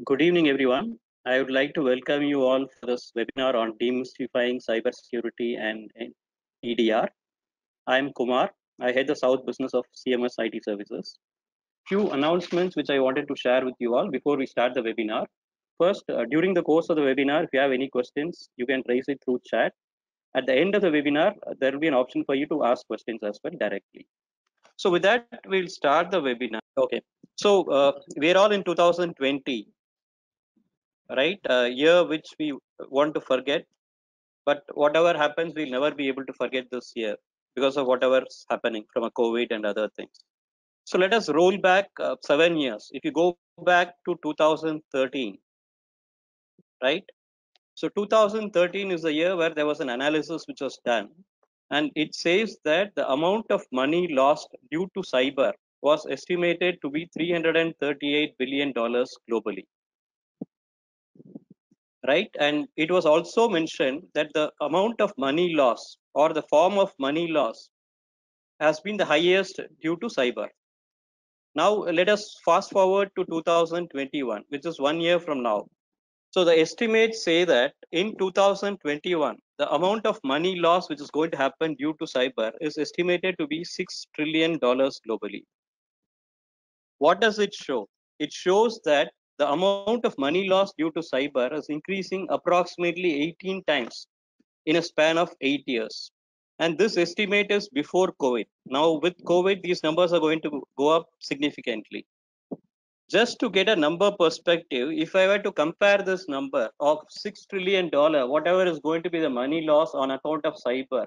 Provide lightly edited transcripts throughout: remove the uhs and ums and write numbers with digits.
Good evening, everyone. I would like to welcome you all for this webinar on demystifying cybersecurity and EDR. I am Kumar. I head the South business of CMS IT services. Few announcements which I wanted to share with you all before we start the webinar. First, during the course of the webinar, if you have any questions, you can raise it through chat. At the end of the webinar, there will be an option for you to ask questions as well directly. So with that, we'll start the webinar. Okay. So we're all in 2020. Right? Year which we want to forget, but whatever happens, we'll never be able to forget this year because of whatever's happening from a COVID and other things. So let us roll back 7 years. If you go back to 2013, right? So 2013 is the year where there was an analysis which was done, and it says that the amount of money lost due to cyber was estimated to be $338 billion globally. Right? And it was also mentioned that the amount of money loss or the form of money loss has been the highest due to cyber. Now, let us fast forward to 2021, which is 1 year from now. So the estimates say that in 2021, the amount of money loss which is going to happen due to cyber is estimated to be $6 trillion globally. What does it show? It shows that the amount of money lost due to cyber is increasing approximately 18 times in a span of 8 years. And this estimate is before COVID. Now, with COVID, these numbers are going to go up significantly. Just to get a number perspective, if I were to compare this number of $6 trillion, whatever is going to be the money loss on account of cyber,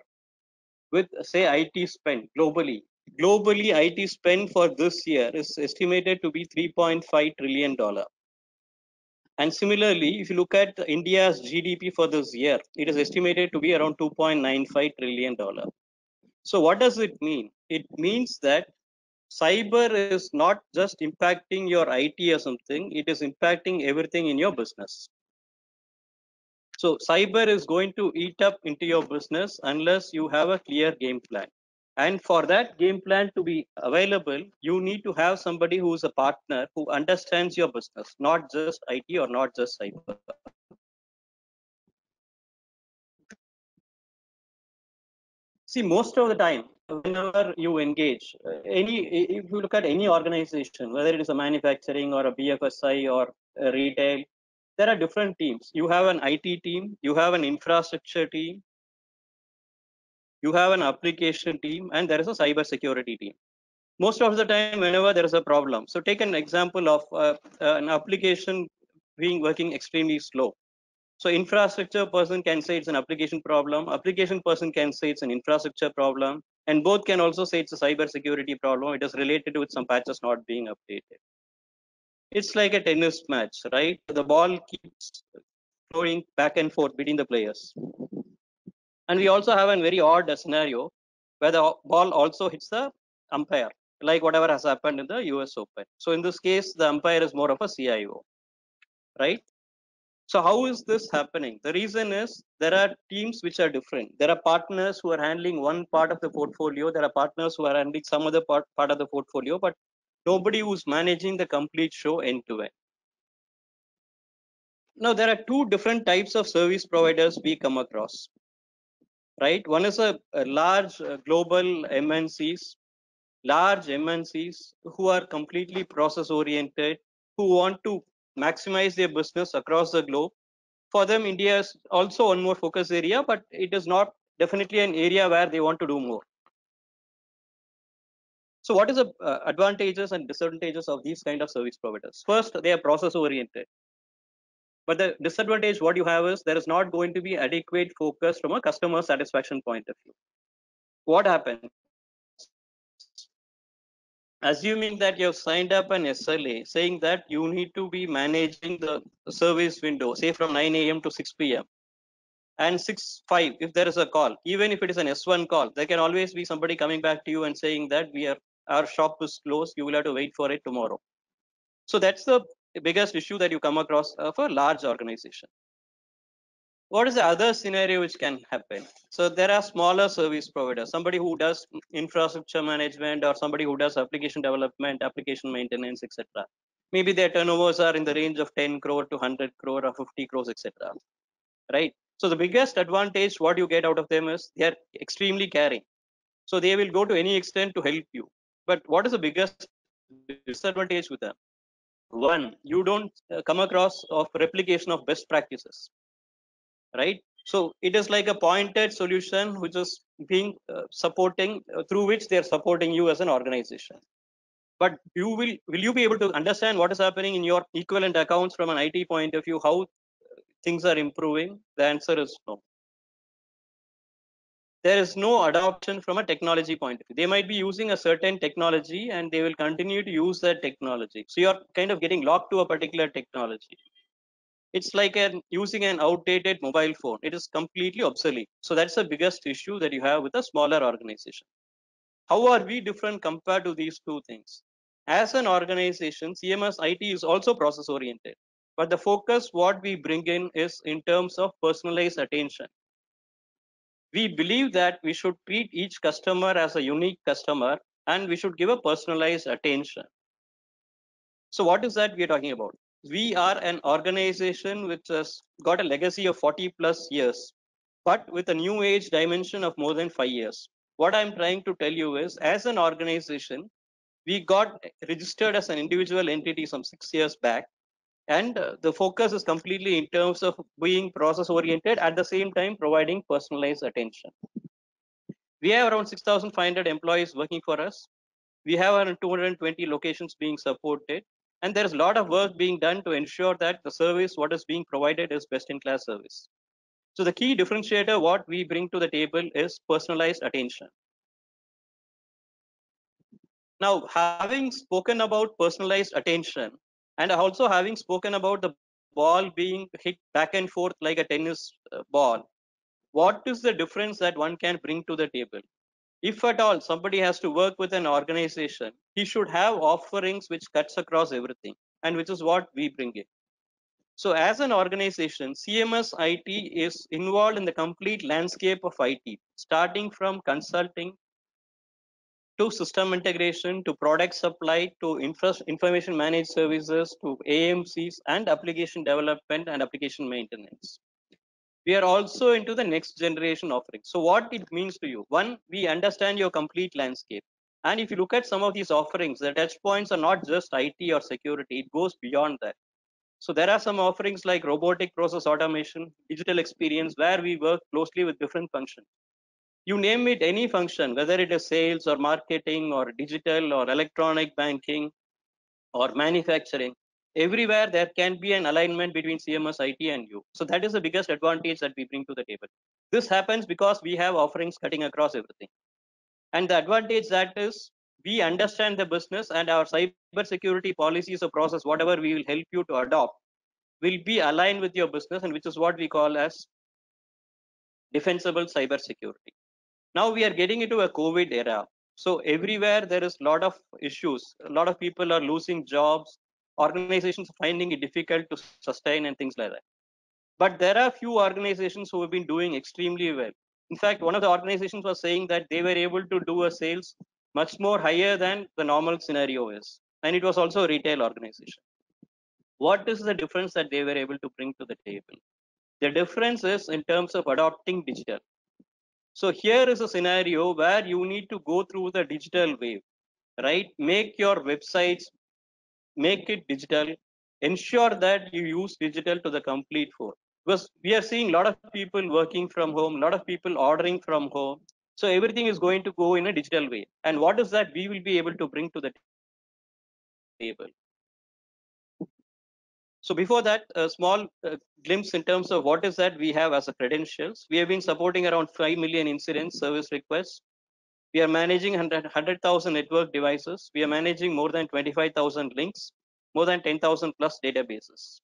with, say, IT spend globally. Globally, IT spend for this year is estimated to be $3.5 trillion. And similarly, if you look at India's GDP for this year, it is estimated to be around $2.95 trillion. So what does it mean? It means that cyber is not just impacting your IT or something, it is impacting everything in your business. So cyber is going to eat up into your business unless you have a clear game plan. And for that game plan to be available, you need to have somebody who is a partner who understands your business, not just IT or not just cyber. See, most of the time, whenever you engage, if you look at any organization, whether it is a manufacturing or a BFSI or a retail, there are different teams. You have an IT team, you have an infrastructure team, you have an application team, and there is a cybersecurity team. Most of the time, whenever there is a problem, so take an example of an application being working extremely slow. So infrastructure person can say it's an application problem. Application person can say it's an infrastructure problem. And both can also say it's a cybersecurity problem. It is related with some patches not being updated. It's like a tennis match, right? The ball keeps flowing back and forth between the players. And we also have a very odd scenario where the ball also hits the umpire, like whatever has happened in the US Open. So in this case, the umpire is more of a CIO, right? So how is this happening? The reason is there are teams which are different. There are partners who are handling one part of the portfolio. There are partners who are handling some other part of the portfolio, but nobody who's managing the complete show end to end. Now, there are two different types of service providers we come across, right? One is a large global MNCs, large MNCs who are completely process oriented, who want to maximize their business across the globe. For them, India is also one more focus area, but it is not definitely an area where they want to do more. So what is the advantages and disadvantages of these kind of service providers? First, they are process oriented. But the disadvantage what you have is there is not going to be adequate focus from a customer satisfaction point of view. What happens? Assuming that you have signed up an SLA saying that you need to be managing the service window, say from 9 a.m. to 6 p.m. and 6:05 if there is a call, even if it is an S1 call, there can always be somebody coming back to you and saying that our shop is closed, you will have to wait for it tomorrow. So that's the biggest issue that you come across for a large organization. What is the other scenario which can happen? So there are smaller service providers, somebody who does infrastructure management or somebody who does application development, application maintenance, etc. Maybe their turnovers are in the range of 10 crore to 100 crore or 50 crores, etc. Right? So the biggest advantage what you get out of them is they are extremely caring. So they will go to any extent to help you. But what is the biggest disadvantage with them? One, you don't come across of replication of best practices, right? So it is like a pointed solution which is being supporting through which they are supporting you as an organization. But will you be able to understand what is happening in your equivalent accounts from an IT point of view? How things are improving? The answer is no. There is no adoption from a technology point of view. They might be using a certain technology and they will continue to use that technology. So you're kind of getting locked to a particular technology. It's like using an outdated mobile phone. It is completely obsolete. So that's the biggest issue that you have with a smaller organization. How are we different compared to these two things? As an organization, CMS IT is also process oriented, but the focus what we bring in is in terms of personalized attention. We believe that we should treat each customer as a unique customer and we should give a personalized attention. So what is that we are talking about? We are an organization which has got a legacy of 40 plus years, but with a new age dimension of more than 5 years. What I'm trying to tell you is, as an organization, we got registered as an individual entity some 6 years back, and the focus is completely in terms of being process oriented at the same time providing personalized attention. We have around 6,500 employees working for us. We have around 220 locations being supported, and there is a lot of work being done to ensure that the service what is being provided is best in class service. So the key differentiator what we bring to the table is personalized attention. Now, having spoken about personalized attention and also having spoken about the ball being hit back and forth like a tennis ball, what is the difference that one can bring to the table? If at all somebody has to work with an organization, he should have offerings which cuts across everything, and which is what we bring in. So as an organization, CMS IT is involved in the complete landscape of IT, starting from consulting to system integration to product supply to information managed services to AMCs and application development and application maintenance. We are also into the next generation offerings. So what it means to you? One, we understand your complete landscape. And if you look at some of these offerings, the touch points are not just IT or security, it goes beyond that. So there are some offerings like robotic process automation, digital experience, where we work closely with different functions. You name it, any function, whether it is sales or marketing or digital or electronic banking or manufacturing, everywhere there can be an alignment between CMS IT and you. So that is the biggest advantage that we bring to the table. This happens because we have offerings cutting across everything. And the advantage that is, we understand the business, and our cybersecurity policies or process, whatever we will help you to adopt, will be aligned with your business, and which is what we call as defensible cybersecurity. Now we are getting into a COVID era. So everywhere there is a lot of issues. A lot of people are losing jobs. Organizations are finding it difficult to sustain and things like that. But there are few organizations who have been doing extremely well. In fact, one of the organizations was saying that they were able to do a sales much more higher than the normal scenario is. And it was also a retail organization. What is the difference that they were able to bring to the table? The difference is in terms of adopting digital. So here is a scenario where you need to go through the digital wave, right? Make your websites, make it digital, ensure that you use digital to the complete full. Because we are seeing a lot of people working from home, a lot of people ordering from home. So everything is going to go in a digital way. And what is that we will be able to bring to the table? So before that, a small glimpse in terms of what is that we have as a credentials. We have been supporting around 5 million incident service requests. We are managing 100,000 network devices. We are managing more than 25,000 links, more than 10,000 plus databases.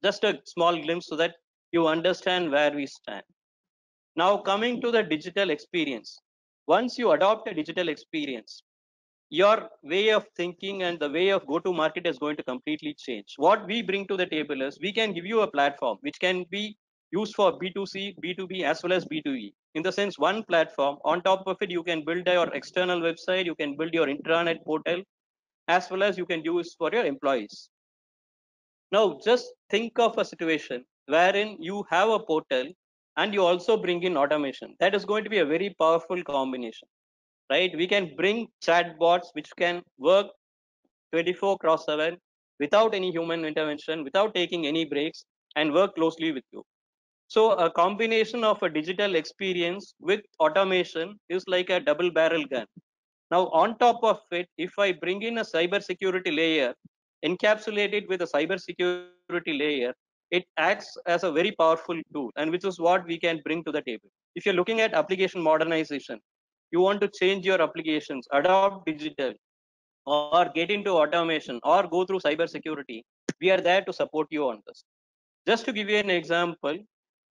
Just a small glimpse so that you understand where we stand. Now coming to the digital experience. Once you adopt a digital experience, your way of thinking and the way of go to market is going to completely change. What we bring to the table is we can give you a platform which can be used for B2C, B2B as well as B2E. In the sense, one platform, on top of it, you can build your external website, you can build your intranet portal, as well as you can use for your employees. Now, just think of a situation wherein you have a portal and you also bring in automation. That is going to be a very powerful combination, right? We can bring chatbots which can work 24 cross 7 without any human intervention, without taking any breaks, and work closely with you. So, a combination of a digital experience with automation is like a double barrel gun. Now, on top of it, if I bring in a cybersecurity layer, encapsulate it with a cybersecurity layer, it acts as a very powerful tool, and which is what we can bring to the table. If you're looking at application modernization, you want to change your applications, adopt digital, or get into automation, or go through cybersecurity, we are there to support you on this. Just to give you an example,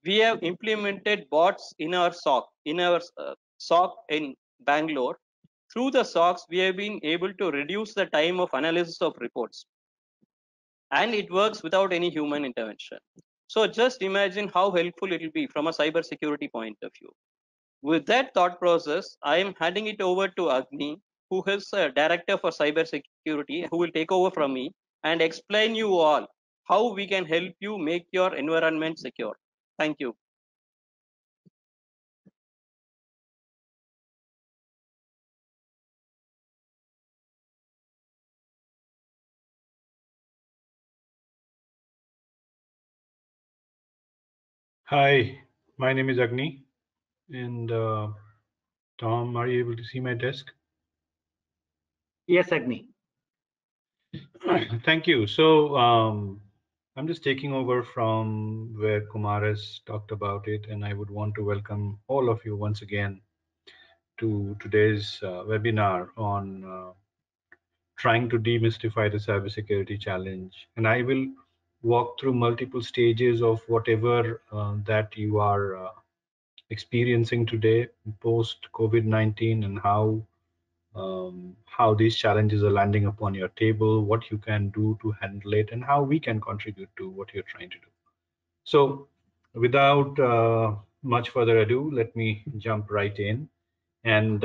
we have implemented bots in our SOC, SOC in Bangalore. Through the SOCs, we have been able to reduce the time of analysis of reports, and it works without any human intervention. So just imagine how helpful it will be from a cybersecurity point of view. With that thought process, I am handing it over to Agni, who is a director for cybersecurity, who will take over from me and explain you all how we can help you make your environment secure. Thank you. Hi, my name is Agni, and Tom, are you able to see my desk? Yes, Agni. Thank you. So I'm just taking over from where Kumar has talked about it, and I would want to welcome all of you once again to today's webinar on trying to demystify the cybersecurity challenge. And I will walk through multiple stages of whatever that you are experiencing today post COVID-19, and how these challenges are landing upon your table, what you can do to handle it, and how we can contribute to what you're trying to do. So, without much further ado, let me jump right in. And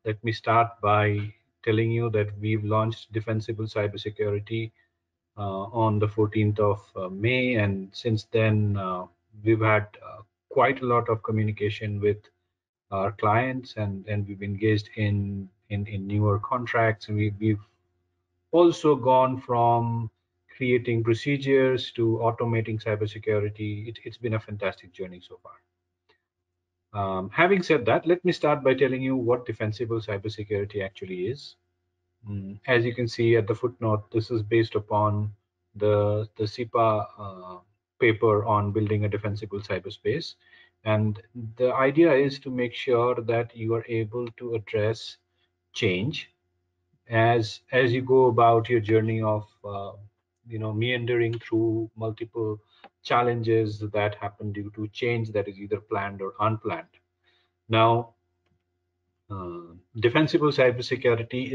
let me start by telling you that we've launched Defensible Cybersecurity on the 14th of May. And since then, we've had quite a lot of communication with our clients, and we've engaged in newer contracts, and we've also gone from creating procedures to automating cybersecurity. It's been a fantastic journey so far. Having said that, let me start by telling you what defensible cybersecurity actually is. As you can see at the footnote, this is based upon the SIPA paper on building a defensible cyberspace. And the idea is to make sure that you are able to address change as you go about your journey of meandering through multiple challenges that happen due to change that is either planned or unplanned. Now, defensible cybersecurity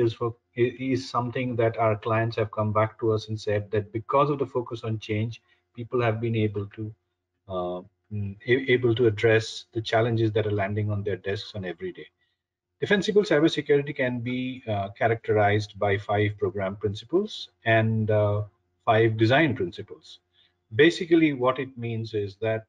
is something that our clients have come back to us and said that because of the focus on change, people have been able to uh, able to address the challenges that are landing on their desks on every day. Defensible cybersecurity can be characterized by 5 program principles and 5 design principles. Basically, what it means is that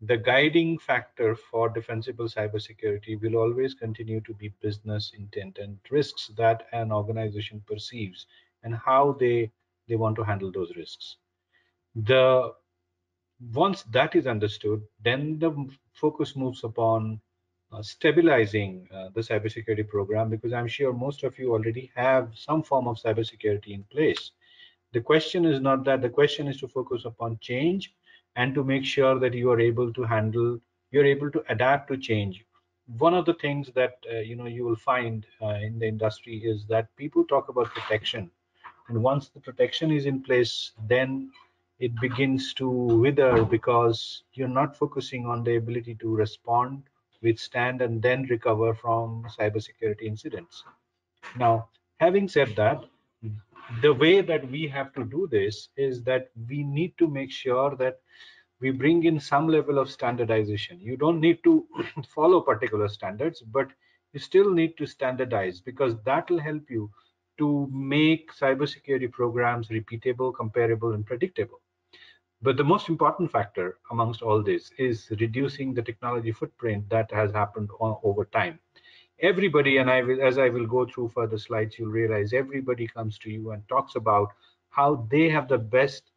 the guiding factor for defensible cybersecurity will always continue to be business intent and risks that an organization perceives, and how they want to handle those risks. The Once that is understood, then the focus moves upon stabilizing the cybersecurity program, because I'm sure most of you already have some form of cybersecurity in place. The question is not that. The question is to focus upon change and to make sure that you are able to handle, you're able to adapt to change. One of the things that you will find in the industry is that people talk about protection, and once the protection is in place, then it begins to wither, because you're not focusing on the ability to respond, withstand, and then recover from cybersecurity incidents. Now, having said that, the way that we have to do this is that we need to make sure that we bring in some level of standardization. You don't need to follow particular standards, but you still need to standardize, because that will help you to make cybersecurity programs repeatable, comparable, and predictable. But the most important factor amongst all this is reducing the technology footprint that has happened over time. Everybody, and as I will go through further slides, you'll realize everybody comes to you and talks about how they have the best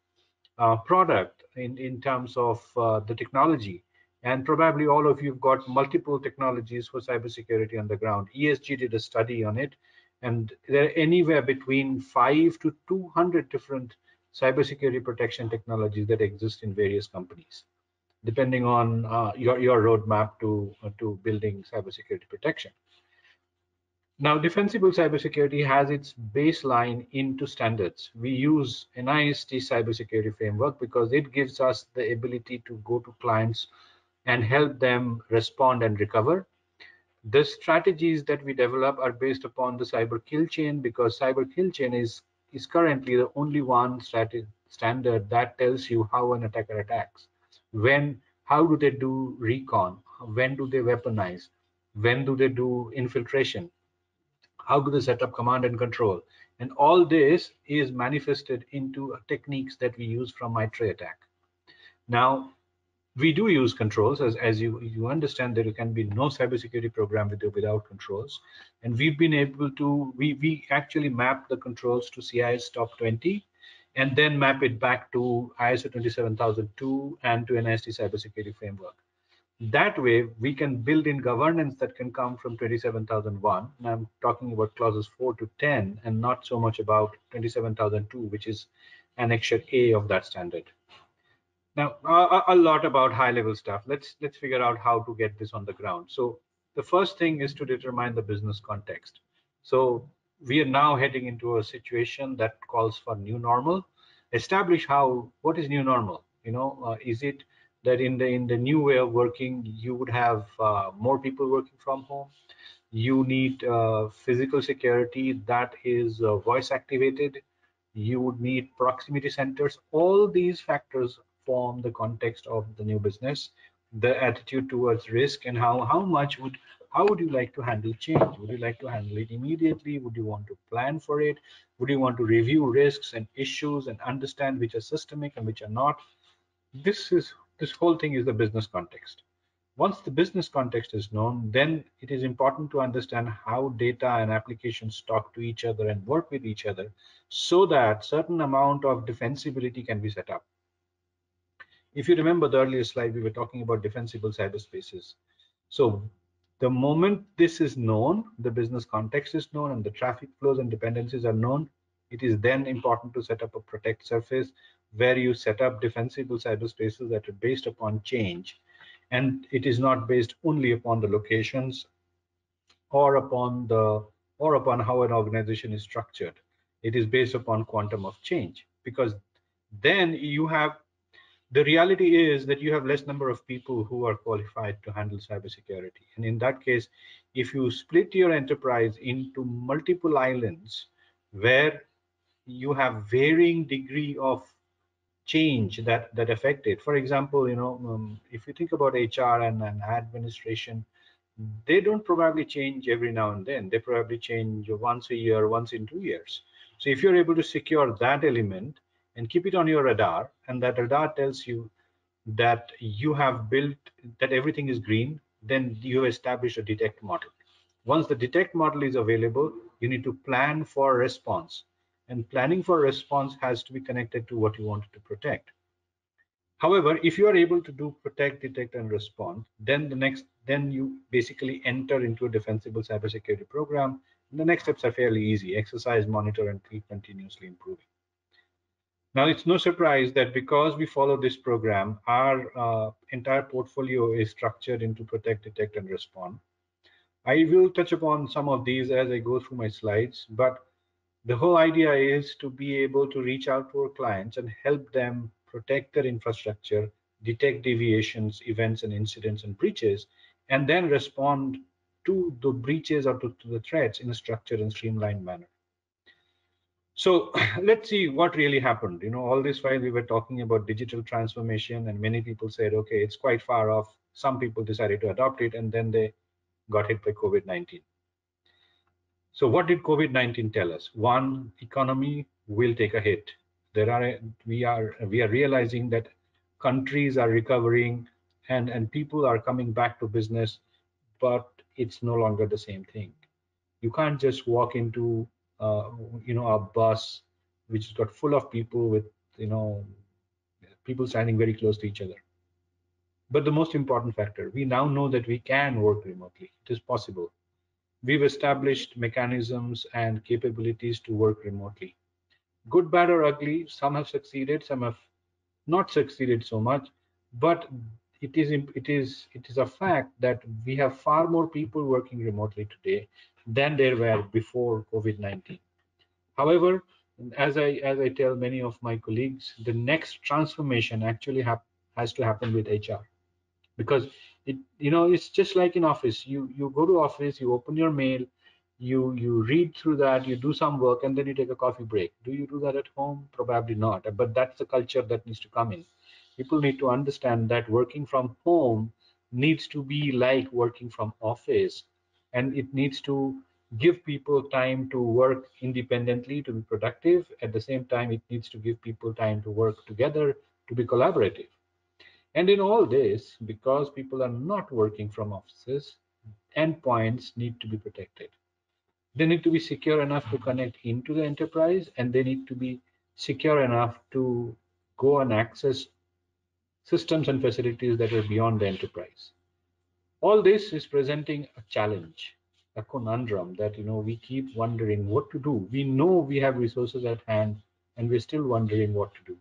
product in terms of the technology. And probably all of you have got multiple technologies for cybersecurity on the ground. ESG did a study on it, and there are anywhere between 5 to 200 different cybersecurity protection technologies that exist in various companies, depending on your roadmap to building cybersecurity protection. Now, defensible cybersecurity has its baseline into standards. We use NIST cybersecurity framework because it gives us the ability to go to clients and help them respond and recover. The strategies that we develop are based upon the cyber kill chain, because cyber kill chain is currently the only one standard that tells you how an attacker attacks. How do they do recon? When do they weaponize? When do they do infiltration? How do they set up command and control? And all this is manifested into techniques that we use from MITRE ATT&CK. Now, we do use controls, as you understand that there can be no cybersecurity program without controls. And we've been able to, we actually map the controls to CIS top 20, and then map it back to ISO 27002 and to NIST cybersecurity framework. That way, we can build in governance that can come from 27001. And I'm talking about clauses 4 to 10, and not so much about 27002, which is Annexure A of that standard. Now, a lot about high-level stuff. Let's figure out how to get this on the ground. So the first thing is to determine the business context. So we are now heading into a situation that calls for new normal. Establish what is new normal. Is it that in the new way of working, you would have more people working from home? You need physical security that is voice activated. You would need proximity centers. All these factors form the context of the new business, the attitude towards risk, and how would you like to handle change? Would you like to handle it immediately? Would you want to plan for it? Would you want to review risks and issues and understand which are systemic and which are not? This whole thing is the business context. Once the business context is known, then it is important to understand how data and applications talk to each other and work with each other, so that certain amount of defensibility can be set up. If you remember the earlier slide, we were talking about defensible cyberspaces. So the moment this is known, the business context is known, and the traffic flows and dependencies are known, it is then important to set up a protect surface where you set up defensible cyberspaces that are based upon change. And it is not based only upon the locations or upon how an organization is structured. It is based upon quantum of change, because then the reality is that you have less number of people who are qualified to handle cybersecurity. And in that case, if you split your enterprise into multiple islands where you have varying degree of change that affect it. For example, if you think about HR and administration, they don't probably change every now and then. They probably change once a year, once in 2 years. So if you're able to secure that element and keep it on your radar, and that radar tells you that you have built, that everything is green, then you establish a detect model. Once the detect model is available, you need to plan for response. And planning for response has to be connected to what you wanted to protect. However, if you are able to do protect, detect, and respond, then you basically enter into a defensible cybersecurity program. And the next steps are fairly easy: exercise, monitor, and keep continuously improving. Now, it's no surprise that because we follow this program, our entire portfolio is structured into protect, detect, and respond. I will touch upon some of these as I go through my slides, but the whole idea is to be able to reach out to our clients and help them protect their infrastructure, detect deviations, events, and incidents and breaches, and then respond to the breaches or to the threats in a structured and streamlined manner. So let's see what really happened. All this while we were talking about digital transformation, and many people said, okay, it's quite far off. Some people decided to adopt it, and then they got hit by COVID-19. So what did COVID-19 tell us? One, economy will take a hit. We are realizing that countries are recovering and people are coming back to business, but it's no longer the same thing. You can't just walk into uh, a bus which has got full of people with you know people standing very close to each other. But the most important factor, we now know that we can work remotely. It is possible. We've established mechanisms and capabilities to work remotely. Good, bad, or ugly, some have succeeded, some have not succeeded so much, but it is a fact that we have far more people working remotely today than there were before COVID-19. However, as I tell many of my colleagues, the next transformation actually has to happen with HR, because it's just like in office. You go to office, you open your mail, you read through that, you do some work, and then you take a coffee break. Do you do that at home? Probably not, but that's the culture that needs to come in. People need to understand that working from home needs to be like working from office, and it needs to give people time to work independently, to be productive. At the same time, it needs to give people time to work together, to be collaborative. And in all this, because people are not working from offices, endpoints need to be protected. They need to be secure enough to connect into the enterprise, and they need to be secure enough to go and access systems and facilities that are beyond the enterprise. All this is presenting a challenge, a conundrum that we keep wondering what to do. We know we have resources at hand, and we're still wondering what to do.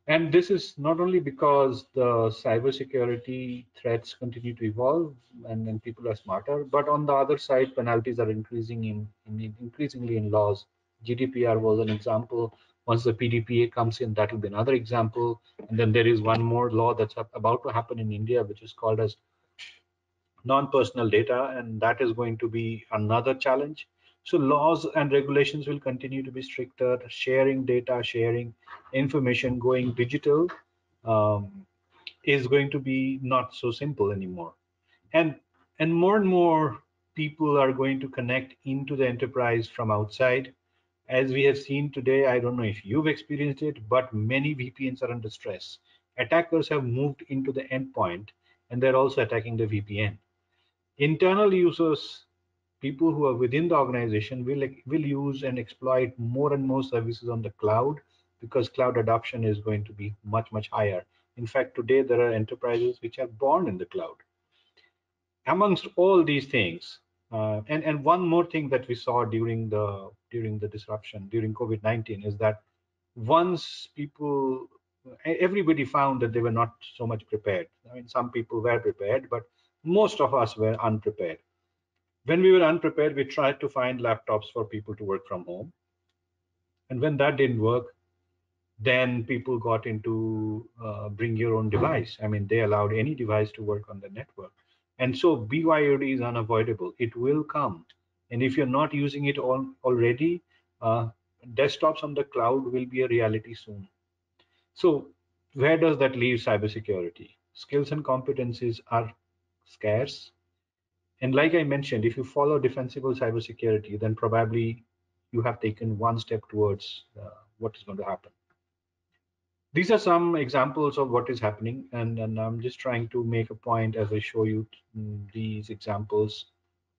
And this is not only because the cybersecurity threats continue to evolve and people are smarter, but on the other side, penalties are increasing increasingly in laws. GDPR was an example. Once the PDPA comes in, that will be another example. And then there is one more law that's about to happen in India, which is called as non-personal data, and that is going to be another challenge. So laws and regulations will continue to be stricter. Sharing data, sharing information, going digital um, is going to be not so simple anymore. And and more people are going to connect into the enterprise from outside. As we have seen today, I don't know if you've experienced it, but many VPNs are under stress. Attackers have moved into the endpoint, and they're also attacking the VPN. Internal users, people who are within the organization, will use and exploit more and more services on the cloud, because cloud adoption is going to be much higher. In fact, today there are enterprises which are born in the cloud. Amongst all these things, and one more thing that we saw during the disruption during COVID-19 is that once everybody found that they were not so much prepared. I mean, some people were prepared, but most of us were unprepared. When we were unprepared, we tried to find laptops for people to work from home. And when that didn't work, then people got into bring your own device. I mean, they allowed any device to work on the network. And so BYOD is unavoidable. It will come. And if you're not using it already, desktops on the cloud will be a reality soon. So where does that leave cybersecurity? Skills and competencies are scarce. And like I mentioned, if you follow defensible cybersecurity, then probably you have taken one step towards what is going to happen. These are some examples of what is happening, and I'm just trying to make a point as I show you these examples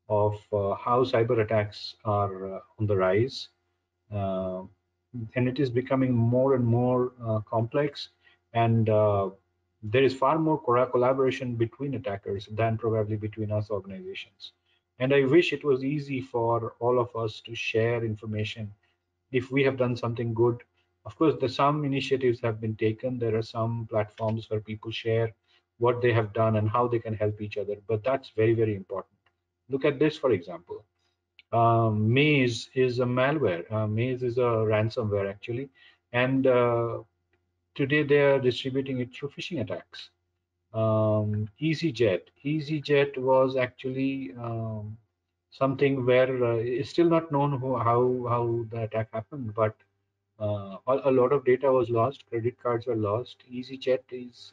of how cyber attacks are on the rise. Uh, and it is becoming more and more complex, and there is far more collaboration between attackers than probably between us organizations. And I wish it was easy for all of us to share information. If we have done something good, of course, some initiatives have been taken. There are some platforms where people share what they have done and how they can help each other, but that's very important. Look at this, for example. Maze is a malware. Maze is a ransomware, actually, and today they are distributing it through phishing attacks. EasyJet was actually something where it's still not known how the attack happened, but a lot of data was lost. Credit cards were lost. EasyJet is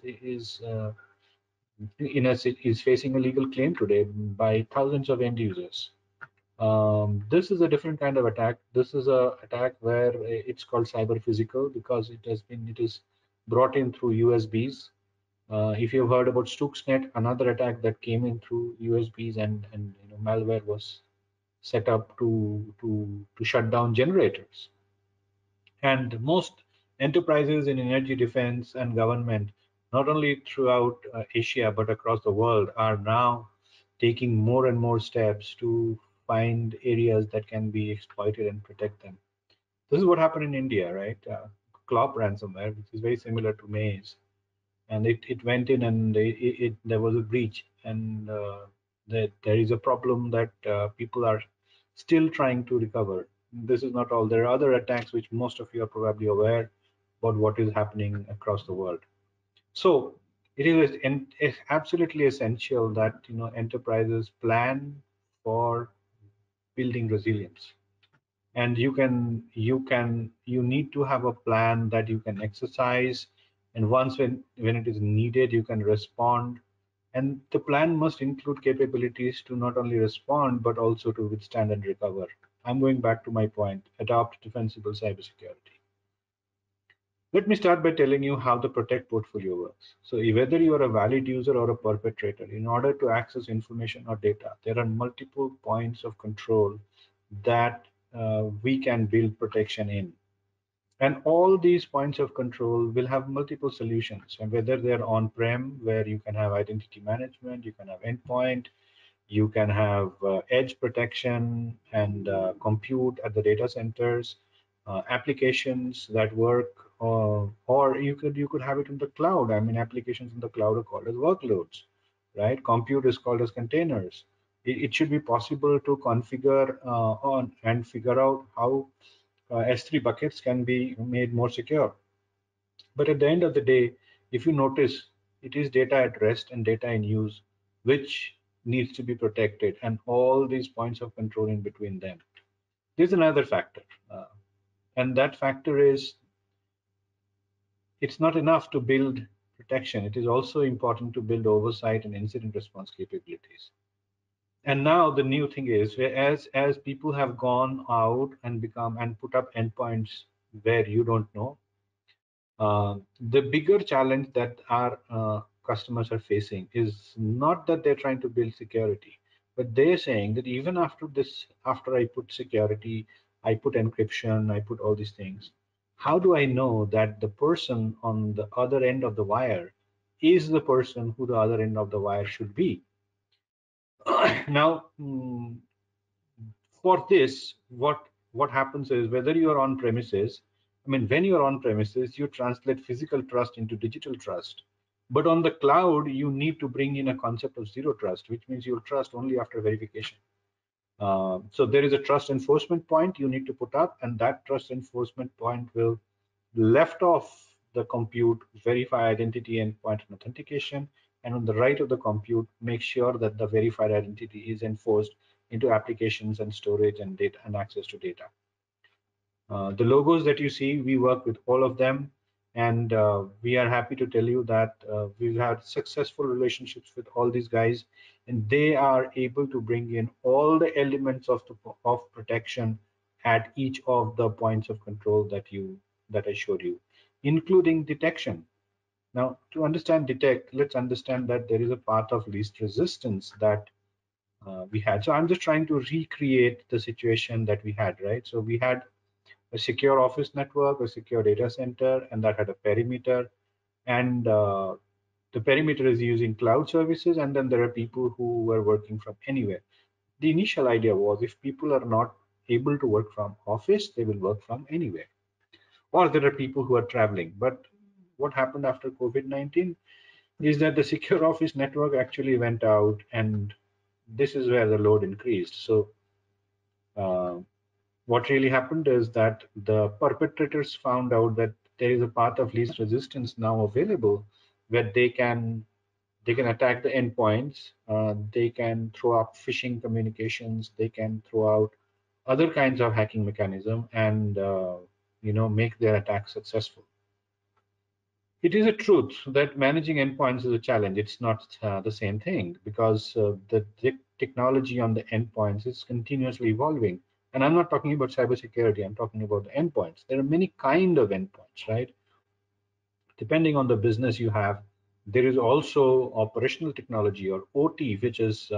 facing a legal claim today by thousands of end users. This is a different kind of attack. This is a attack where it's called cyber physical because it is brought in through USBs. If you've heard about Stuxnet, another attack that came in through USBs and malware was set up to shut down generators. And most enterprises in energy defense and government, not only throughout Asia but across the world, are now taking more and more steps to find areas that can be exploited and protect them. This is what happened in India, right? Clop ransomware, which is very similar to Maze, and it went in and there was a breach, and there is a problem that people are still trying to recover. This is not all. There are other attacks which most of you are probably aware about what is happening across the world. So it's absolutely essential that enterprises plan for building resilience, and you need to have a plan that you can exercise, and once when it is needed you can respond, and the plan must include capabilities to not only respond but also to withstand and recover. I'm going back to my point: adopt defensible cybersecurity. Let me start by telling you how the protect portfolio works. So whether you are a valid user or a perpetrator, in order to access information or data, there are multiple points of control that we can build protection in. And all these points of control will have multiple solutions. And whether they're on-prem, where you can have identity management, you can have endpoint, you can have edge protection and compute at the data centers, applications that work, or you could have it in the cloud. I mean, applications in the cloud are called as workloads, right? Compute is called as containers. It should be possible to configure on and figure out how S3 buckets can be made more secure. But at the end of the day, if you notice, it is data at rest and data in use, which needs to be protected, and all these points of control in between them. There's another factor, and that factor is it's not enough to build protection. It is also important to build oversight and incident response capabilities. And now the new thing is, as people have gone out and become and put up endpoints where you don't know, the bigger challenge that our customers are facing is not that they're trying to build security, but they're saying that even after this, after I put security, I put encryption, I put all these things, how do I know that the person on the other end of the wire is the person who the other end of the wire should be? Now, for this, what happens is, whether you are on premises, I mean, when you are on premises, you translate physical trust into digital trust. But on the cloud, you need to bring in a concept of zero trust, which means you'll trust only after verification. So there is a trust enforcement point you need to put up, and that trust enforcement point will left off the compute, verify identity endpoint and authentication, and on the right of the compute, make sure that the verified identity is enforced into applications and storage and data and access to data. The logos that you see, we work with all of them, and we are happy to tell you that we've had successful relationships with all these guys, and they are able to bring in all the elements of protection at each of the points of control that I showed you, including detection. Now, to understand detect, let's understand that there is a path of least resistance that we had. So I'm just trying to recreate the situation that we had, right? So we had a secure office network, a secure data center, and that had a perimeter. And the perimeter is using cloud services, and then there are people who were working from anywhere. The initial idea was, if people are not able to work from office, they will work from anywhere. Or there are people who are traveling. But what happened after COVID-19 is that the secure office network actually went out, and this is where the load increased. So uh, what really happened is that the perpetrators found out that there is a path of least resistance now available, where they can attack the endpoints, they can throw up phishing communications, they can throw out other kinds of hacking mechanism, and make their attack successful. It is a truth that managing endpoints is a challenge. It's not the same thing, because the technology on the endpoints is continuously evolving. And I'm not talking about cybersecurity, I'm talking about the endpoints. There are many kind of endpoints, right? Depending on the business you have, there is also operational technology or OT, which is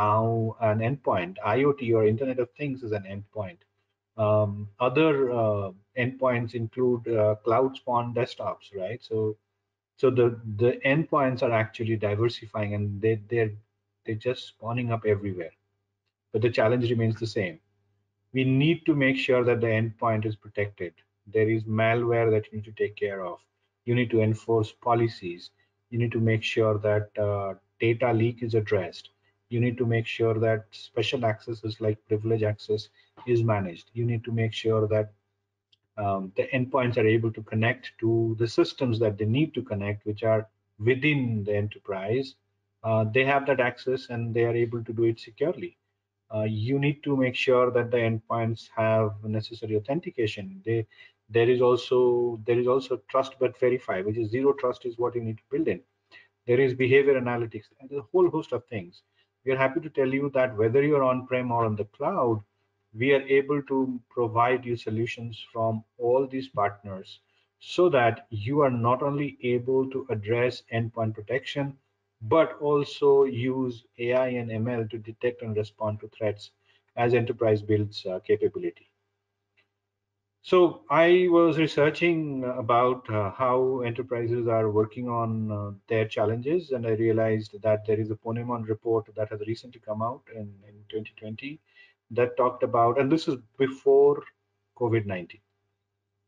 now an endpoint. IoT or Internet of Things is an endpoint. Other endpoints include cloud spawn desktops, right? So the endpoints are actually diversifying, and they're just spawning up everywhere. But the challenge remains the same. We need to make sure that the endpoint is protected. There is malware that you need to take care of. You need to enforce policies. You need to make sure that data leak is addressed. You need to make sure that special accesses like privilege access is managed. You need to make sure that the endpoints are able to connect to the systems that they need to connect, which are within the enterprise. They have that access and they are able to do it securely. You need to make sure that the endpoints have necessary authentication. There is also trust but verify, which is zero trust is what you need to build in. There is behavior analytics and a whole host of things. We are happy to tell you that whether you're on-prem or on the cloud, we are able to provide you solutions from all these partners so that you are not only able to address endpoint protection, but also use AI and ML to detect and respond to threats as enterprise builds capability. So I was researching about how enterprises are working on their challenges, and I realized that there is a Ponemon report that has recently come out in 2020 that talked about, and this is before COVID-19.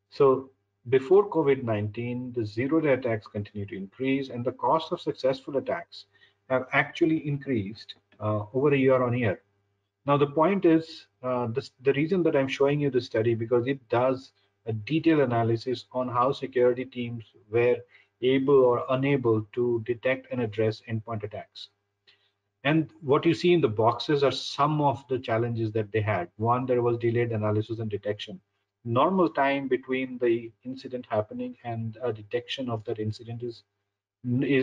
So before COVID-19, the zero-day attacks continue to increase, and the cost of successful attacks have actually increased over a year on year. Now, the point is, the reason that I'm showing you this study, because it does a detailed analysis on how security teams were able or unable to detect and address endpoint attacks. And what you see in the boxes are some of the challenges that they had. One, there was delayed analysis and detection. Normal time between the incident happening and a detection of that incident is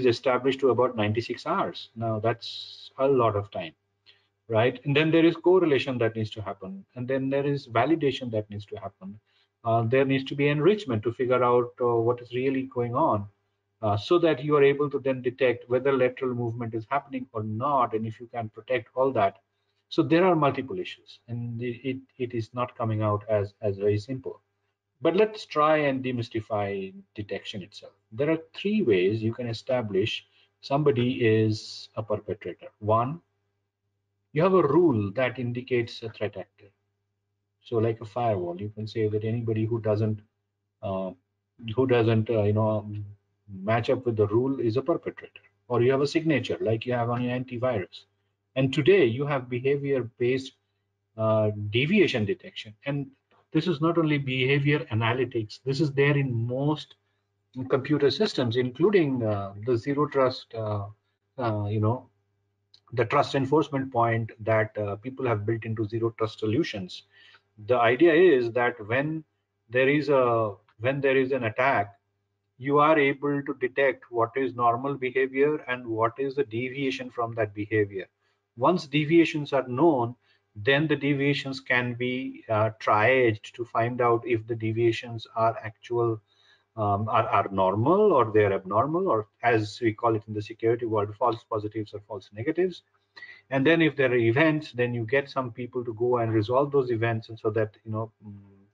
established to about 96 hours. Now, that's a lot of time, right? And then there is correlation that needs to happen, and then there is validation that needs to happen. There needs to be enrichment to figure out what is really going on, so that you are able to then detect whether lateral movement is happening or not, and if you can protect all that. So there are multiple issues, and it is not coming out as very simple. But let's try and demystify detection itself. There are three ways you can establish somebody is a perpetrator. One, you have a rule that indicates a threat actor. So like a firewall, you can say that anybody uh, who doesn't match up with the rule is a perpetrator. Or you have a signature like you have on your antivirus. And today you have behavior-based deviation detection. And this is not only behavior analytics. This is there in most computer systems, including the zero trust. Uh, you know the trust enforcement point that people have built into zero trust solutions. The idea is that when there is an attack, you are able to detect what is normal behavior and what is the deviation from that behavior. Once deviations are known, then the deviations can be triaged to find out if the deviations are actual, are normal or they're abnormal, or as we call it in the security world, false positives or false negatives. And then if there are events, then you get some people to go and resolve those events, and so that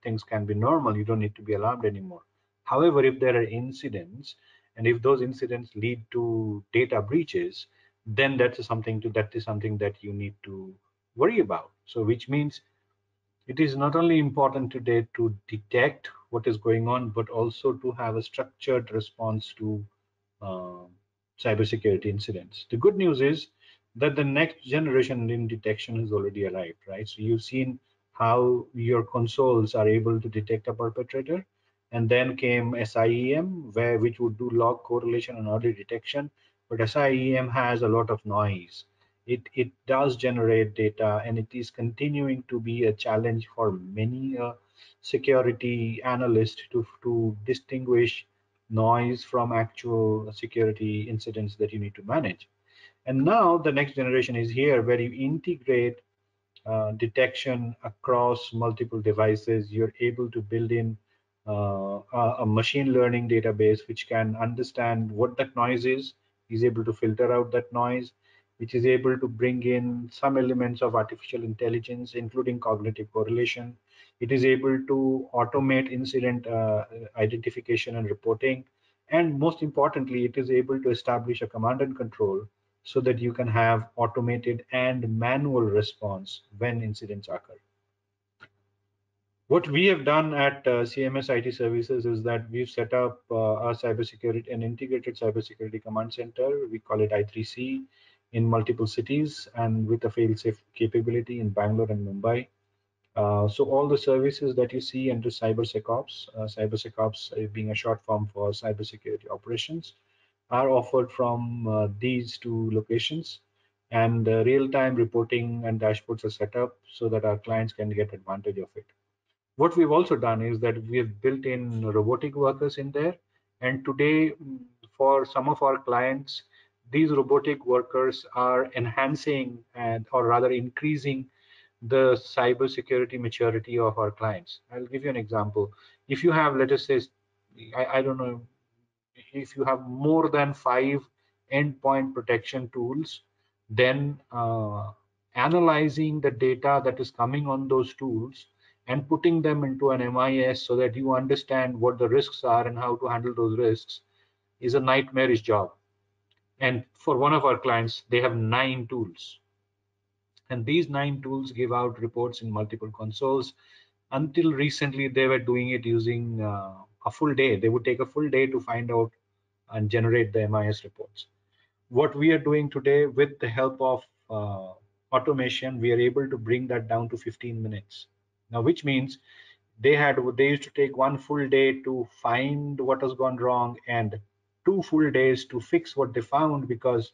things can be normal. You don't need to be alarmed anymore. However, if there are incidents, and if those incidents lead to data breaches, then that is something that you need to worry about. So which means it is not only important today to detect what is going on, but also to have a structured response to uh, cybersecurity incidents. The good news is that the next generation in detection has already arrived, right? So you've seen how your consoles are able to detect a perpetrator, and then came SIEM, which would do log correlation and early detection. But SIEM has a lot of noise. It does generate data, and it is continuing to be a challenge for many security analysts to distinguish noise from actual security incidents that you need to manage. And now the next generation is here, where you integrate detection across multiple devices. You're able to build in a machine learning database which can understand what that noise is able to filter out that noise, which is able to bring in some elements of artificial intelligence, including cognitive correlation. It is able to automate incident identification and reporting. And most importantly, it is able to establish a command and control so that you can have automated and manual response when incidents occur. What we have done at CMS IT Services is that we've set up an integrated cybersecurity command center. We call it I3C in multiple cities and with a fail-safe capability in Bangalore and Mumbai. So all the services that you see under CyberSecOps being a short form for cybersecurity operations, are offered from these two locations, and real-time reporting and dashboards are set up so that our clients can get advantage of it. What we've also done is that we have built in robotic workers in there, and today for some of our clients, these robotic workers are enhancing and or rather increasing the cybersecurity maturity of our clients. I'll give you an example. If you have, let us say, I don't know, if you have more than 5 endpoint protection tools, then analyzing the data that is coming on those tools and putting them into an MIS so that you understand what the risks are and how to handle those risks is a nightmarish job. And for one of our clients, they have 9 tools. And these 9 tools give out reports in multiple consoles. Until recently, they were doing it using a full day. They would take a full day to find out and generate the MIS reports. What we are doing today with the help of automation, we are able to bring that down to 15 minutes. Now, which means they used to take one full day to find what has gone wrong and 2 full days to fix what they found, because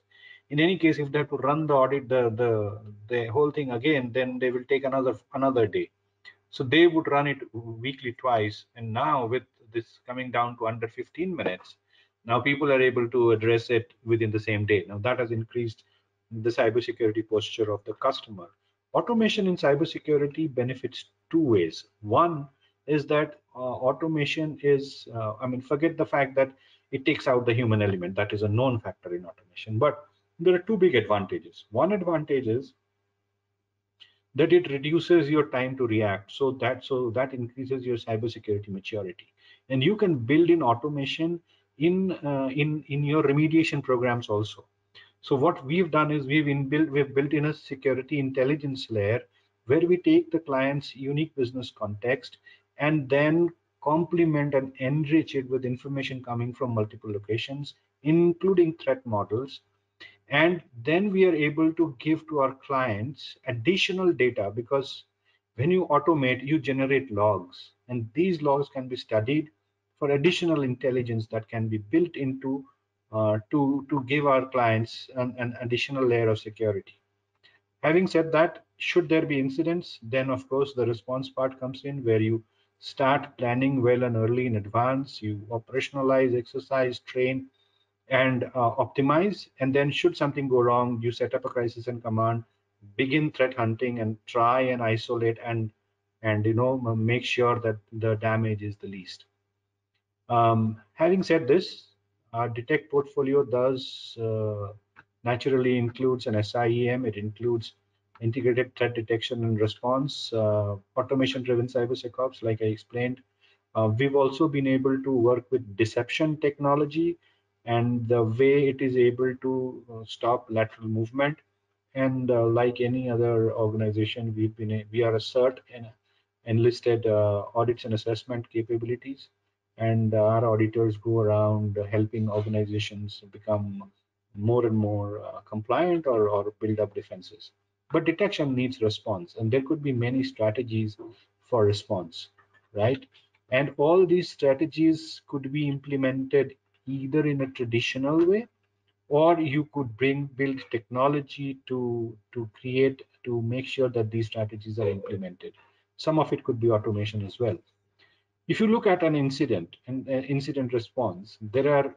in any case, if they have to run the audit, the whole thing again, then they will take another day. So they would run it weekly twice. And now with this coming down to under 15 minutes, now people are able to address it within the same day. Now that has increased the cybersecurity posture of the customer. Automation in cybersecurity benefits 2 ways. One is that automation is, forget the fact that it takes out the human element. That is a known factor in automation. But there are 2 big advantages. One advantage is that it reduces your time to react, so that increases your cybersecurity maturity, and you can build in automation in your remediation programs also. So what we've done is we've built in a security intelligence layer where we take the client's unique business context and then complement and enrich it with information coming from multiple locations, including threat models. And then we are able to give to our clients additional data, because when you automate, you generate logs, and these logs can be studied for additional intelligence that can be built into to give our clients an additional layer of security. Having said that, should there be incidents, then of course the response part comes in, where you start planning well and early in advance. You operationalize, exercise, train, and optimize. And then should something go wrong, you set up a crisis and command, begin threat hunting, and try and isolate and make sure that the damage is the least. Having said this, our detect portfolio does naturally includes an SIEM. It includes integrated threat detection and response, automation driven cybersecOps, like I explained. We've also been able to work with deception technology and the way it is able to stop lateral movement. And like any other organization, we are a CERT and enlisted audits and assessment capabilities, and our auditors go around helping organizations become more and more compliant or build up defenses. But detection needs response, and there could be many strategies for response, right? And all these strategies could be implemented either in a traditional way, or you could build technology to make sure that these strategies are implemented. Some of it could be automation as well. If you look at an incident and incident response, there are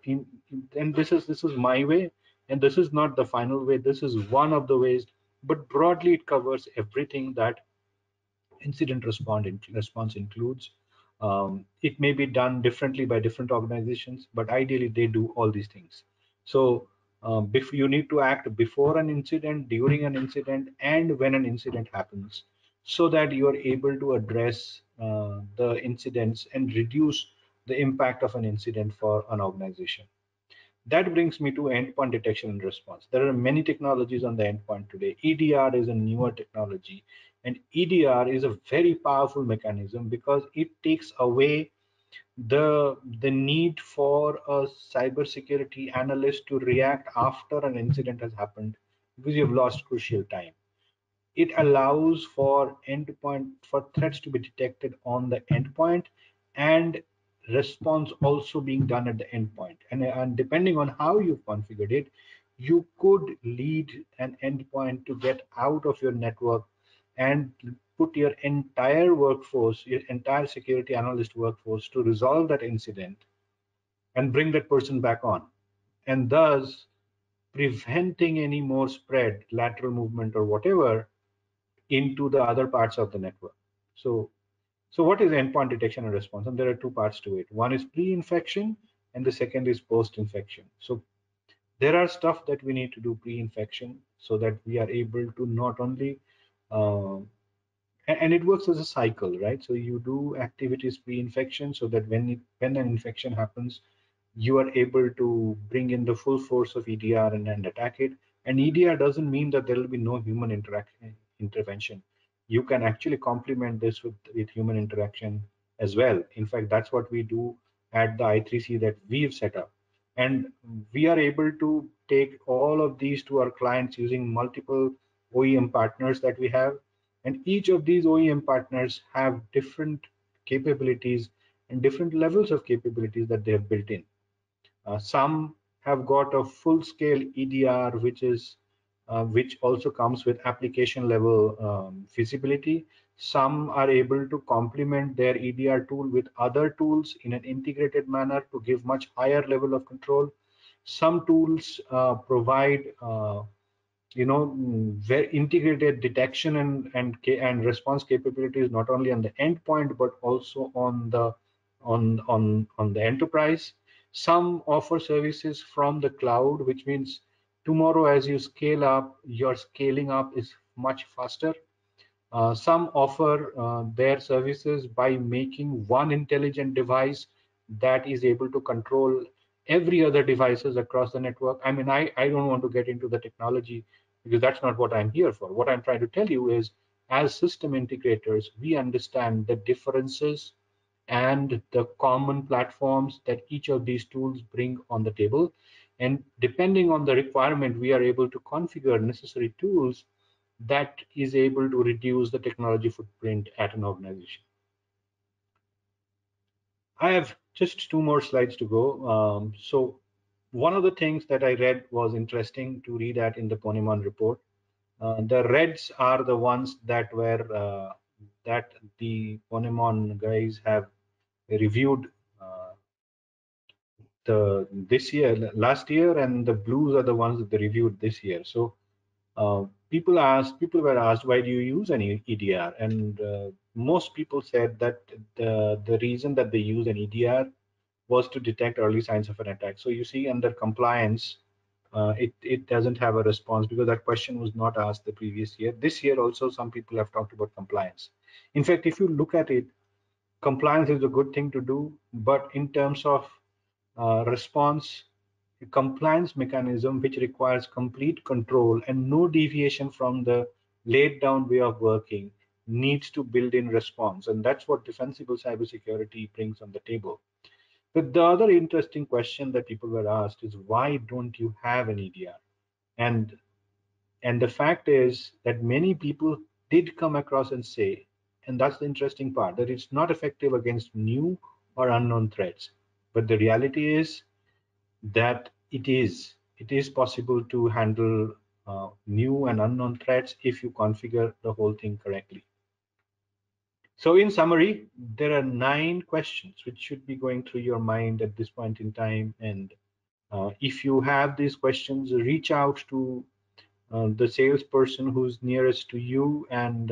and this is my way, And this is not the final way, this is one of the ways, but broadly it covers everything that incident response includes. It may be done differently by different organizations, but ideally they do all these things. So you need to act before an incident, during an incident, and when an incident happens, so that you are able to address the incidents and reduce the impact of an incident for an organization. That brings me to endpoint detection and response. There are many technologies on the endpoint today. EDR is a newer technology, and EDR is a very powerful mechanism because it takes away the need for a cybersecurity analyst to react after an incident has happened, because you've lost crucial time. It allows for endpoint for threats to be detected on the endpoint, and response also being done at the endpoint. And depending on how you've configured it, you could lead an endpoint to get out of your network and put your entire workforce, your entire security analyst workforce, to resolve that incident and bring that person back on, and thus preventing any more spread, lateral movement or whatever, into the other parts of the network. So what is endpoint detection and response? And there are two parts to it. One is pre-infection, and the second is post-infection. So there are stuff that we need to do pre-infection, so that we are able to not only uh, and it works as a cycle, right? So you do activities pre-infection, so that when an infection happens, you are able to bring in the full force of EDR and attack it. And EDR doesn't mean that there will be no human intervention. You can actually complement this with human interaction as well. In fact, that's what we do at the I3C that we've set up. And we are able to take all of these to our clients using multiple OEM partners that we have. And each of these OEM partners have different capabilities and different levels of capabilities that they have built in. Some have got a full-scale EDR, which also comes with application level feasibility. Some are able to complement their EDR tool with other tools in an integrated manner to give much higher level of control. Some tools provide very integrated detection and response capabilities, not only on the endpoint but also on the enterprise. Some offer services from the cloud, which means tomorrow as you scale up, your scaling up is much faster. Some offer their services by making one intelligent device that is able to control every other devices across the network. I mean, I don't want to get into the technology, because that's not what I'm here for. What I'm trying to tell you is, as system integrators, we understand the differences and the common platforms that each of these tools bring on the table. And depending on the requirement, we are able to configure necessary tools that is able to reduce the technology footprint at an organization. I have just two more slides to go. So one of the things that I read was interesting to read at in the Ponemon report. The reds are the ones that were that the Ponemon guys have reviewed this year, last year, and the blues are the ones that they reviewed this year. So people were asked, why do you use an EDR? And most people said that the reason that they use an EDR was to detect early signs of an attack. So you see, under compliance, it doesn't have a response, because that question was not asked the previous year. This year also, some people have talked about compliance. In fact, if you look at it, compliance is a good thing to do, but in terms of response, a compliance mechanism which requires complete control and no deviation from the laid down way of working needs to build in response. And that's what defensible cybersecurity brings on the table. But the other interesting question that people were asked is, why don't you have an EDR? And and the fact is that many people did come across and say, and that's the interesting part, that it's not effective against new or unknown threats. But the reality is that it is possible to handle new and unknown threats if you configure the whole thing correctly. So in summary, there are 9 questions which should be going through your mind at this point in time, and If you have these questions, reach out to the salesperson who's nearest to you and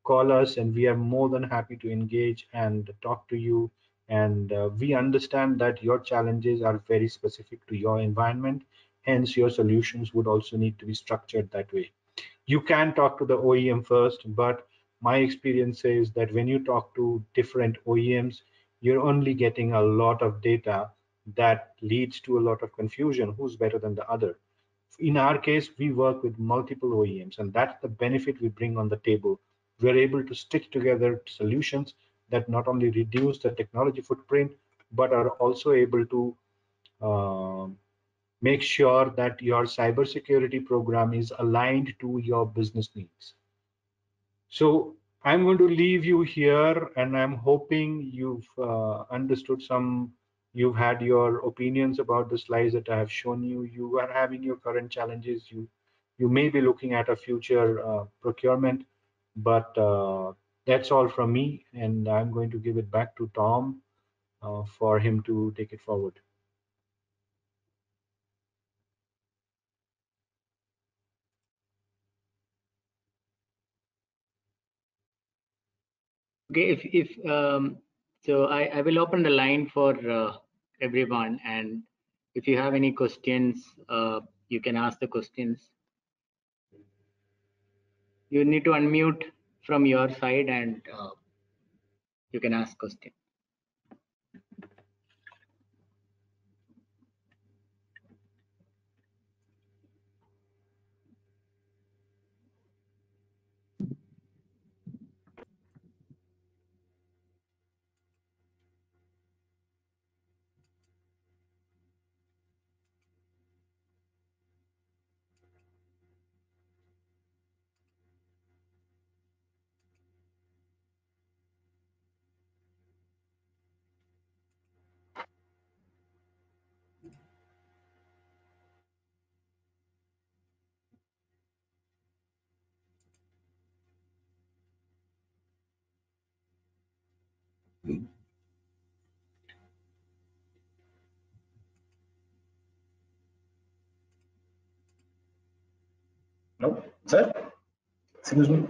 call us, and we are more than happy to engage and talk to you. And we understand that your challenges are very specific to your environment, hence your solutions would also need to be structured that way. You can talk to the OEM first, but my experience says that when you talk to different OEMs, you're only getting a lot of data that leads to a lot of confusion. Who's better than the other? In our case, we work with multiple OEMs, and that's the benefit we bring on the table. We're able to stick together solutions that not only reduce the technology footprint, but are also able to uh, make sure that your cybersecurity program is aligned to your business needs. So I'm going to leave you here, and I'm hoping you've understood you've had your opinions about the slides that I have shown you. You are having your current challenges. You may be looking at a future procurement, but that's all from me, and I'm going to give it back to Tom for him to take it forward. Okay, so I will open the line for everyone, and if you have any questions, you can ask the questions. You need to unmute from your side, and you can ask questions. No, sir. Excuse me.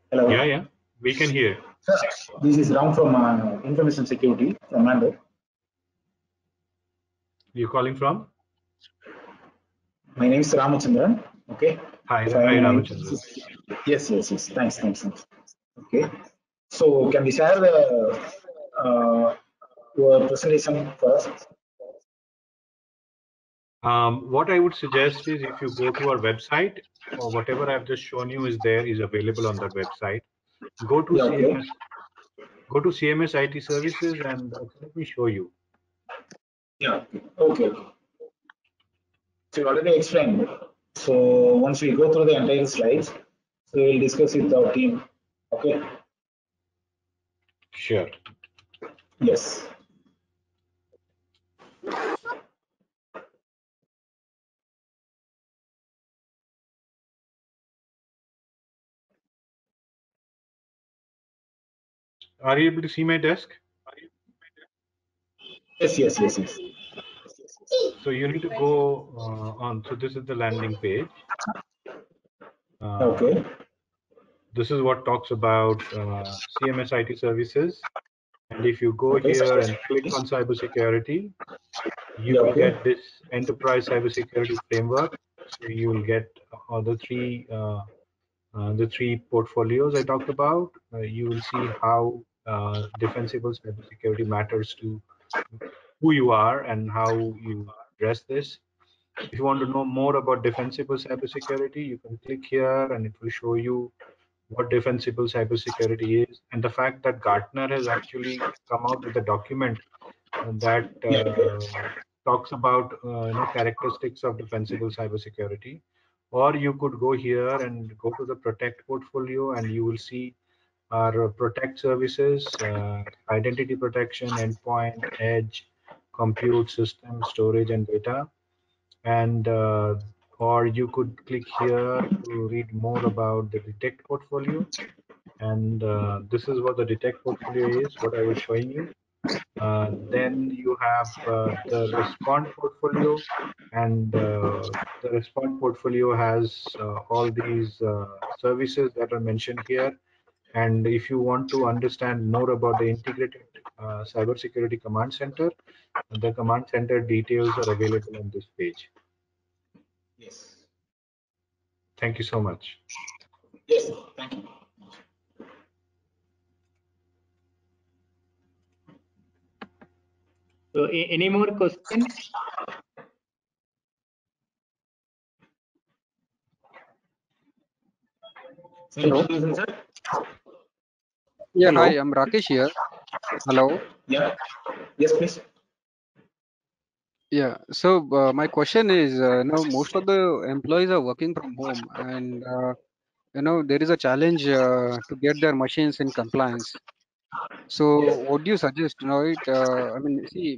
Hello. Yeah, we can hear. Sir, this is Ram from Information Security from Mando. You're calling from? My name is Ramachandran. Okay. Hi, So I am Ramachandran. Yes. Thanks. Okay. So can we share the your presentation first? What I would suggest is if you go to our website, or whatever I've just shown you is available on that website. Go to Yeah. Okay. CMS, go to CMS IT services, and let me show you. Yeah. Okay. So you already explained. So once we go through the entire slides, so we'll discuss with our team. Okay. Sure. Yes. Are you able to see my desk? Yes. So you need to go on. So this is the landing page. Okay. This is what talks about CMS IT services. And if you go Okay. here and click on cybersecurity, you Yeah. will Okay. get this enterprise cybersecurity framework. So you will get the three portfolios I talked about. You will see how defensible cybersecurity matters to who you are and how you address this. If you want to know more about defensible cybersecurity, you can click here and it will show you what defensible cybersecurity is. And the fact that Gartner has actually come out with a document that Yeah. Okay. talks about characteristics of defensible cybersecurity. Or you could go here and go to the protect portfolio, and you will see our protect services, identity protection, endpoint, edge, compute, system, storage, and data. And or you could click here to read more about the detect portfolio. And this is what the detect portfolio is, what I was showing you. Then you have the Respond portfolio, and the Respond portfolio has all these services that are mentioned here. And if you want to understand more about the integrated cybersecurity command center, the command center details are available on this page. Yes. Thank you so much. Yes, thank you. So any more questions? Hello. Sir? Yeah, Hello. hi, I'm Rakesh here. Hello. Yeah. Yes, please. Yeah, so my question is, most of the employees are working from home, and there is a challenge to get their machines in compliance. So, Yes. what do you suggest? I mean, see,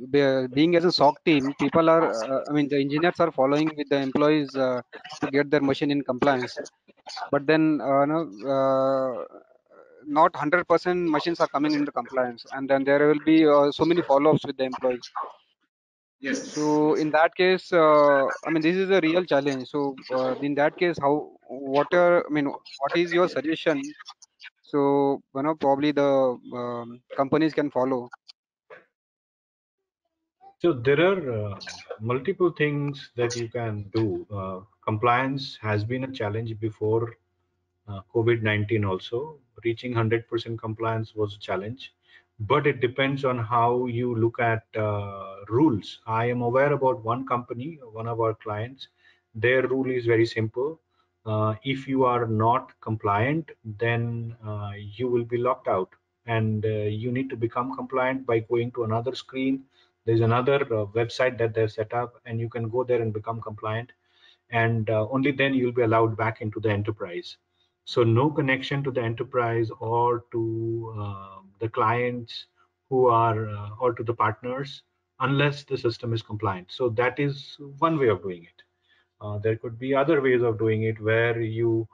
being as a SOC team, people are, the engineers are following with the employees to get their machine in compliance. But then, not 100% machines are coming into compliance, and then there will be so many follow-ups with the employees. Yes. So Yes. in that case, this is a real challenge. So in that case, what is your suggestion? So probably the companies can follow. So there are multiple things that you can do. Compliance has been a challenge before COVID-19 also. Reaching 100% compliance was a challenge, but it depends on how you look at rules. I am aware about one company, one of our clients. Their rule is very simple. If you are not compliant, then you will be locked out, and you need to become compliant by going to another screen. There's another website that they've set up, and you can go there and become compliant, and only then you'll be allowed back into the enterprise. So no connection to the enterprise or to the clients who are or to the partners unless the system is compliant. So that is one way of doing it. There could be other ways of doing it where you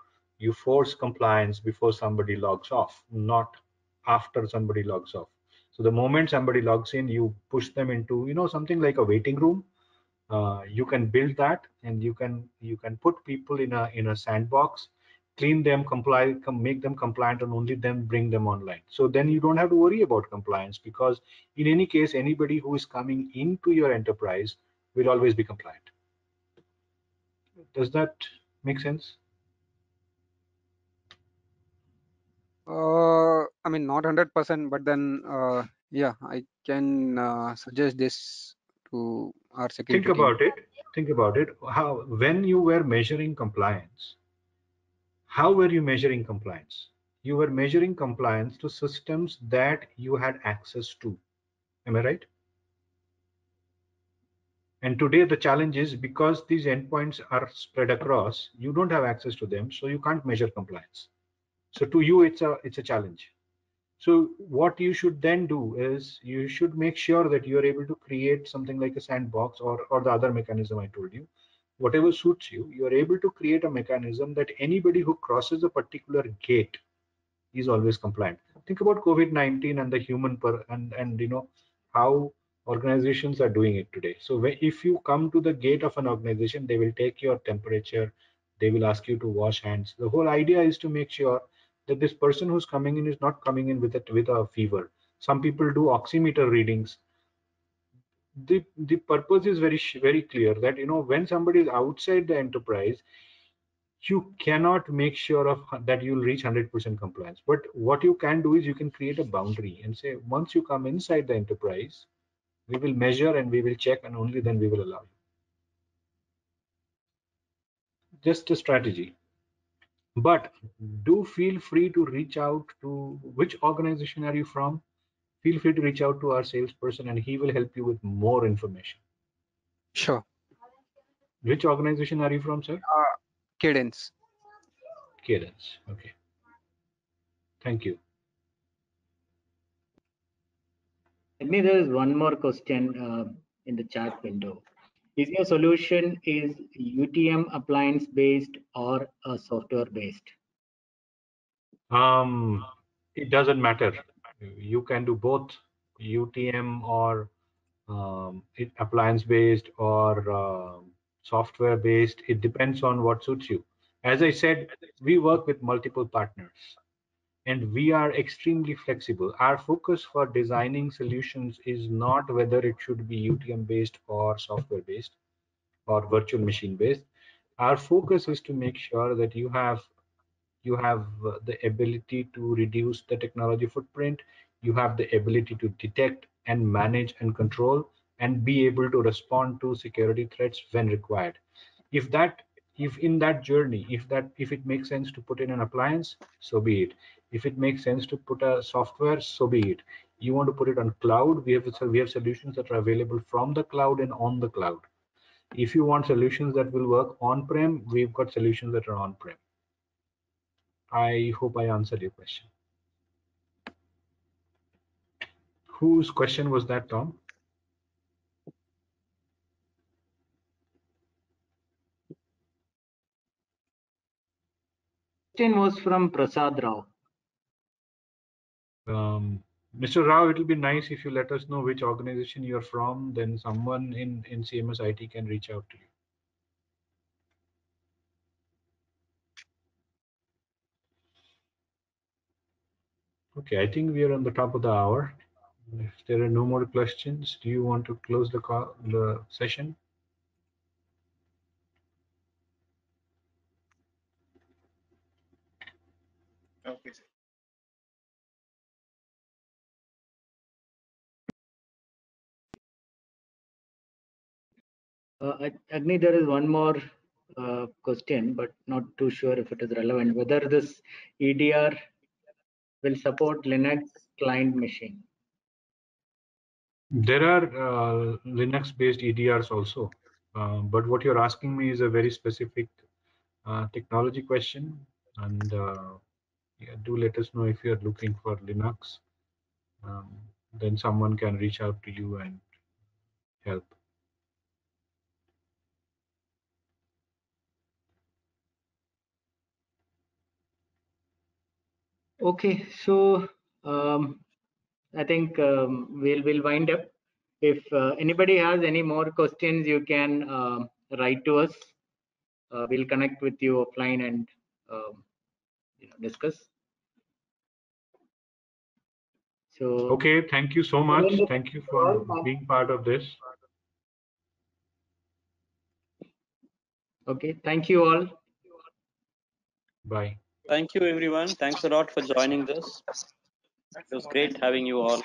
force compliance before somebody logs off, not after somebody logs off. So the moment somebody logs in, you push them into something like a waiting room. You can build that, and you can put people in a sandbox, clean them, make them compliant, and only then bring them online. So then you don't have to worry about compliance, because in any case, anybody who is coming into your enterprise will always be compliant. Does that make sense? Not 100%, but then yeah, I can suggest this to our Think security team. about it. Think about it. How, when you were measuring compliance, how were you measuring compliance? You were measuring compliance to systems that you had access to. Am I right? And today the challenge is, because these endpoints are spread across, you don't have access to them, so you can't measure compliance. So to you, it's a challenge. So what you should then do is you should make sure that you are able to create something like a sandbox, or the other mechanism I told you, whatever suits you. You are able to create a mechanism that anybody who crosses a particular gate is always compliant. Think about COVID-19 and the human and how organizations are doing it today. So if you come to the gate of an organization, they will take your temperature, they will ask you to wash hands. The whole idea is to make sure that this person who's coming in is not coming in with a fever. Some people do oximeter readings. The purpose is very clear, that when somebody is outside the enterprise, you cannot make sure of that you'll reach 100% compliance. But what you can do is you can create a boundary and say, once you come inside the enterprise, we will measure and we will check, and only then we will allow you. Just a strategy. But do feel free to reach out to, which organization are you from? Feel free to reach out to our salesperson, and he will help you with more information. Sure. Which organization are you from, sir? Cadence. Cadence. Okay. Thank you. Agni, there is one more question in the chat window. Is your solution is UTM appliance based or a software based? It doesn't matter. You can do both UTM or appliance based or software based. It depends on what suits you. As I said, we work with multiple partners and we are extremely flexible. Our focus for designing solutions is not whether it should be UTM based or software based or virtual machine based. Our focus is to make sure that you have the ability to reduce the technology footprint. You have the ability to detect and manage and control and be able to respond to security threats when required. If that, if in that journey, if it makes sense to put in an appliance, so be it. If it makes sense to put a software, so be it. You want to put it on cloud, we have solutions that are available from the cloud and on the cloud. If you want solutions that will work on-prem, we've got solutions that are on-prem. I hope I answered your question. Whose question was that, Tom? Question was from Prasad Rao. Mr. Rao, it will be nice if you let us know which organization you're from, then someone in CMS IT can reach out to you. Okay, I think we are on the top of the hour. If there are no more questions, do you want to close the session? Okay, sir. Agni, there is one more question, but not too sure if it is relevant. Whether this EDR will support Linux client machine. There are Linux-based EDRs also, but what you're asking me is a very specific technology question, and yeah, do let us know if you're looking for Linux. Then someone can reach out to you and help. Okay, so I think we'll wind up. If anybody has any more questions, you can write to us. We'll connect with you offline and discuss. So Okay, thank you so much. Thank you for being part of this. Okay, thank you all. Bye. Thank you, everyone. Thanks a lot for joining this. It was great having you all.